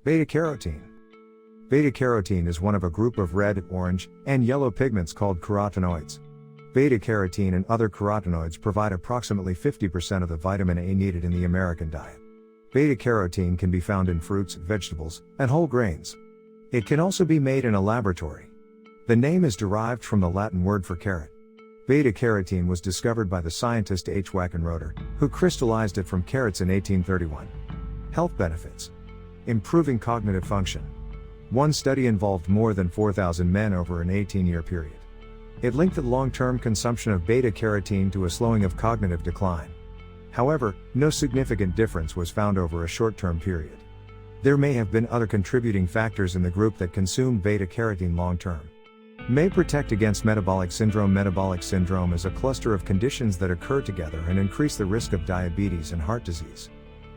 Beta-carotene. Beta-carotene is one of a group of red, orange, and yellow pigments called carotenoids. Beta-carotene and other carotenoids provide approximately 50% of the vitamin A needed in the American diet. Beta-carotene can be found in fruits, vegetables, and whole grains. It can also be made in a laboratory. The name is derived from the Latin word for carrot. Beta-carotene was discovered by the scientist H. Wackenroder, who crystallized it from carrots in 1831. Health benefits. Improving cognitive function. One study involved more than 4,000 men over an 18-year period. It linked the long-term consumption of beta-carotene to a slowing of cognitive decline. However, no significant difference was found over a short-term period. There may have been other contributing factors in the group that consumed beta-carotene long-term. May protect against metabolic syndrome. Metabolic syndrome is a cluster of conditions that occur together and increase the risk of diabetes and heart disease.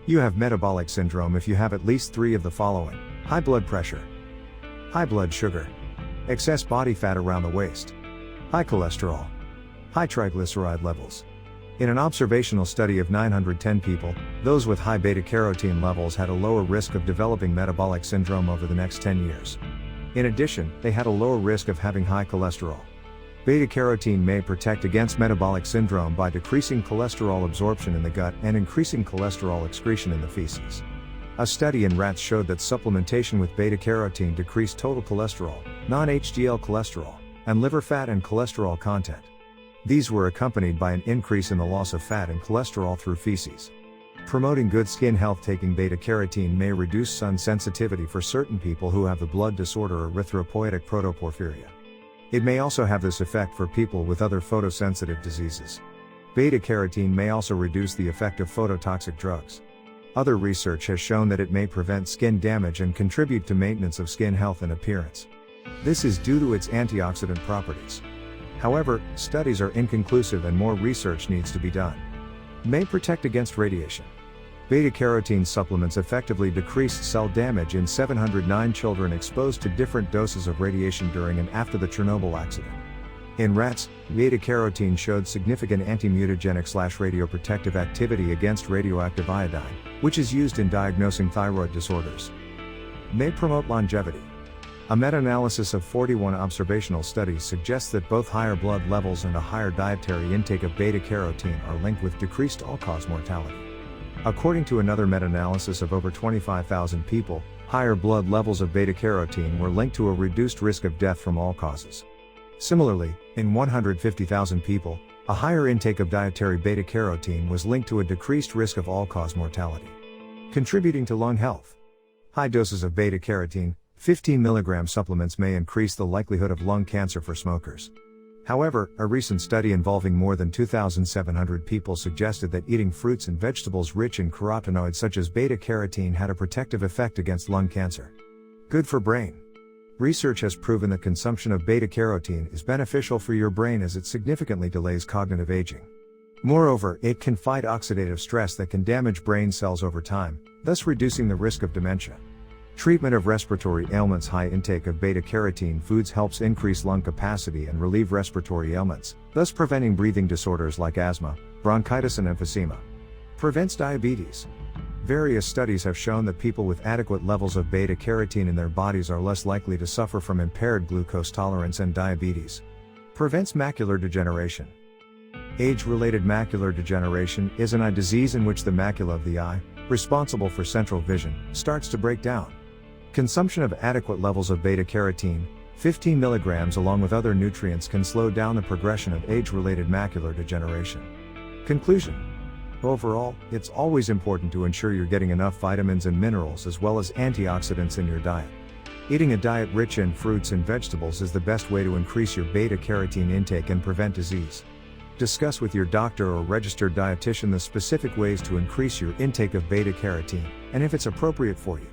You have metabolic syndrome if you have at least 3 of the following: high blood pressure, high blood sugar, excess body fat around the waist, high cholesterol, high triglyceride levels. In an observational study of 910 people, those with high beta-carotene levels had a lower risk of developing metabolic syndrome over the next 10 years. In addition, they had a lower risk of having high cholesterol. Beta-carotene may protect against metabolic syndrome by decreasing cholesterol absorption in the gut and increasing cholesterol excretion in the feces. A study in rats showed that supplementation with beta-carotene decreased total cholesterol, non-HDL cholesterol, and liver fat and cholesterol content. These were accompanied by an increase in the loss of fat and cholesterol through feces. Promoting good skin health. Taking beta-carotene may reduce sun sensitivity for certain people who have the blood disorder erythropoietic protoporphyria. It may also have this effect for people with other photosensitive diseases. Beta-carotene may also reduce the effect of phototoxic drugs. Other research has shown that it may prevent skin damage and contribute to maintenance of skin health and appearance. This is due to its antioxidant properties. However, studies are inconclusive and more research needs to be done. May protect against radiation. Beta-carotene supplements effectively decreased cell damage in 709 children exposed to different doses of radiation during and after the Chernobyl accident. In rats, beta-carotene showed significant anti-mutagenic/radioprotective activity against radioactive iodine, which is used in diagnosing thyroid disorders. May promote longevity. A meta-analysis of 41 observational studies suggests that both higher blood levels and a higher dietary intake of beta-carotene are linked with decreased all-cause mortality. According to another meta-analysis of over 25,000 people, higher blood levels of beta-carotene were linked to a reduced risk of death from all causes. Similarly, in 150,000 people, a higher intake of dietary beta-carotene was linked to a decreased risk of all-cause mortality. Contributing to lung health. High doses of beta-carotene, 15 mg supplements may increase the likelihood of lung cancer for smokers. However, a recent study involving more than 2,700 people suggested that eating fruits and vegetables rich in carotenoids such as beta-carotene had a protective effect against lung cancer. Good for brain. Research has proven that consumption of beta-carotene is beneficial for your brain as it significantly delays cognitive aging. Moreover, it can fight oxidative stress that can damage brain cells over time, thus reducing the risk of dementia. Treatment of respiratory ailments. High intake of beta-carotene foods helps increase lung capacity and relieve respiratory ailments, thus preventing breathing disorders like asthma, bronchitis and emphysema. Prevents diabetes. Various studies have shown that people with adequate levels of beta-carotene in their bodies are less likely to suffer from impaired glucose tolerance and diabetes. Prevents macular degeneration. Age-related macular degeneration is an eye disease in which the macula of the eye, responsible for central vision, starts to break down. Consumption of adequate levels of beta-carotene, 15 mg along with other nutrients can slow down the progression of age-related macular degeneration. Conclusion. Overall, it's always important to ensure you're getting enough vitamins and minerals as well as antioxidants in your diet. Eating a diet rich in fruits and vegetables is the best way to increase your beta-carotene intake and prevent disease. Discuss with your doctor or registered dietitian the specific ways to increase your intake of beta-carotene, and if it's appropriate for you.